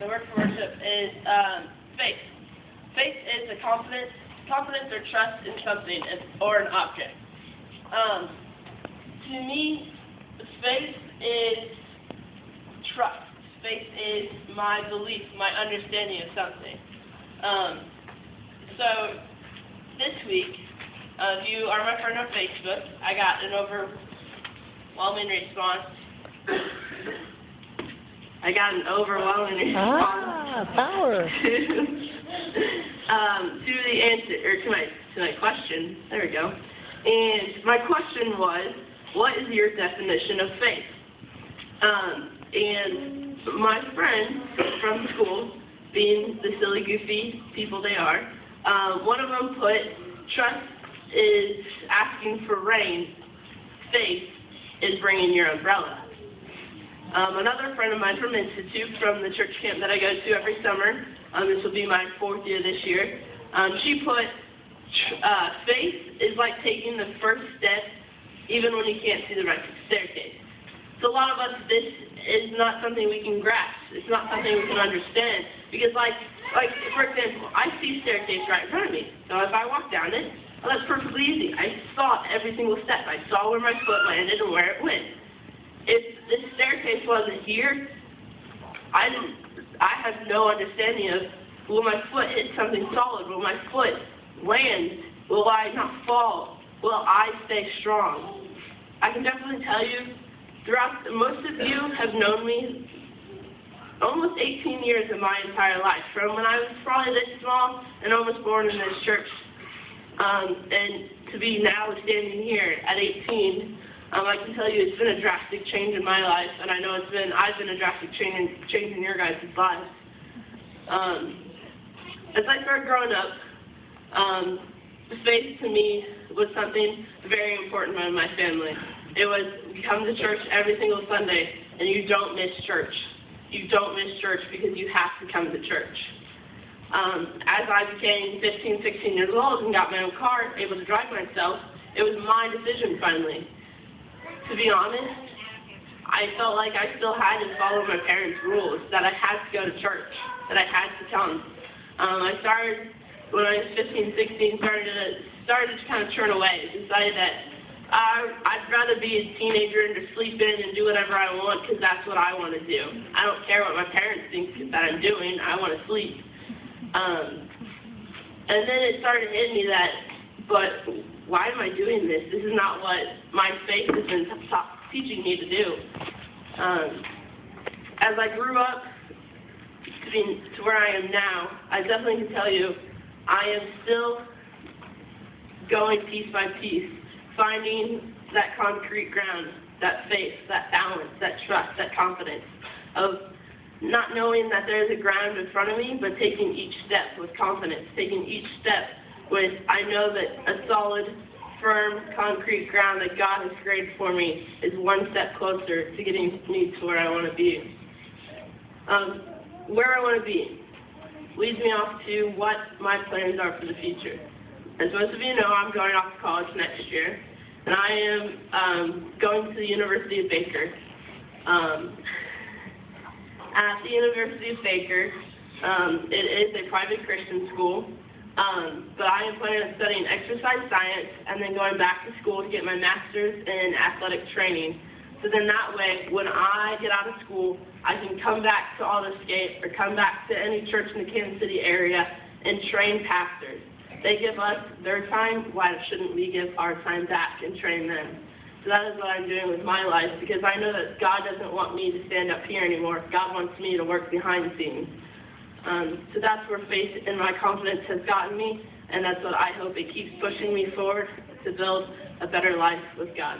The word for worship is faith. Faith is a confidence or trust in something or an object. To me, faith is trust. Faith is my belief, my understanding of something. So this week, if you are my friend on Facebook, I got an overwhelming response. Power. To the answer, or to my question. There we go. And my question was, what is your definition of faith? And my friends from school, being the silly, goofy people they are, one of them put, trust is asking for rain, faith is bringing your umbrella. Another friend of mine from Institute, from the church camp that I go to every summer, this will be my 4th year this year, she put, faith is like taking the first step even when you can't see the rest of the staircase. So a lot of us, this is not something we can grasp. It's not something we can understand. Because like for example, I see staircase right in front of me. So if I walk down it, well, that's perfectly easy. I saw every single step. I saw where my foot landed and where it went. If this staircase wasn't here, I have no understanding of, will my foot hit something solid? Will my foot land? Will I not fall? Will I stay strong? I can definitely tell you, most of you have known me almost 18 years of my entire life, from when I was probably this small and almost born in this church, and to be now standing here at 18, I can tell you it's been a drastic change in my life, and I know I've been a drastic change in your guys' lives. As I started growing up, faith to me was something very important in my family. It was, you come to church every single Sunday, and you don't miss church. You don't miss church because you have to come to church. As I became 15, 16 years old and got my own car, able to drive myself, it was my decision finally. To be honest, I felt like I still had to follow my parents' rules, that I had to go to church, that I had to come. I started, when I was 15, 16, started to kind of turn away, decided that I'd rather be a teenager and just sleep in and do whatever I want because that's what I want to do. I don't care what my parents think that I'm doing, I want to sleep. And then it started hitting me that, but why am I doing this? This is not what my faith has been teaching me to do. As I grew up to where I am now, I definitely can tell you I am still going piece by piece, finding that concrete ground, that faith, that balance, that trust, that confidence of not knowing that there is a ground in front of me, but taking each step with confidence, taking each step with, I know that a solid, firm, concrete ground that God has created for me is one step closer to getting me to where I want to be. Where I want to be leads me off to what my plans are for the future. As most of you know, I'm going off to college next year, and I am going to the University of Baker. At the University of Baker, it is a private Christian school, but I am planning on studying exercise science and then going back to school to get my master's in athletic training. So then that way, when I get out of school, I can come back to Aldersgate or come back to any church in the Kansas City area and train pastors. They give us their time, why shouldn't we give our time back and train them? So that is what I'm doing with my life, because I know that God doesn't want me to stand up here anymore. God wants me to work behind the scenes. So that's where faith and my confidence has gotten me, and that's what I hope it keeps pushing me forward to build a better life with God.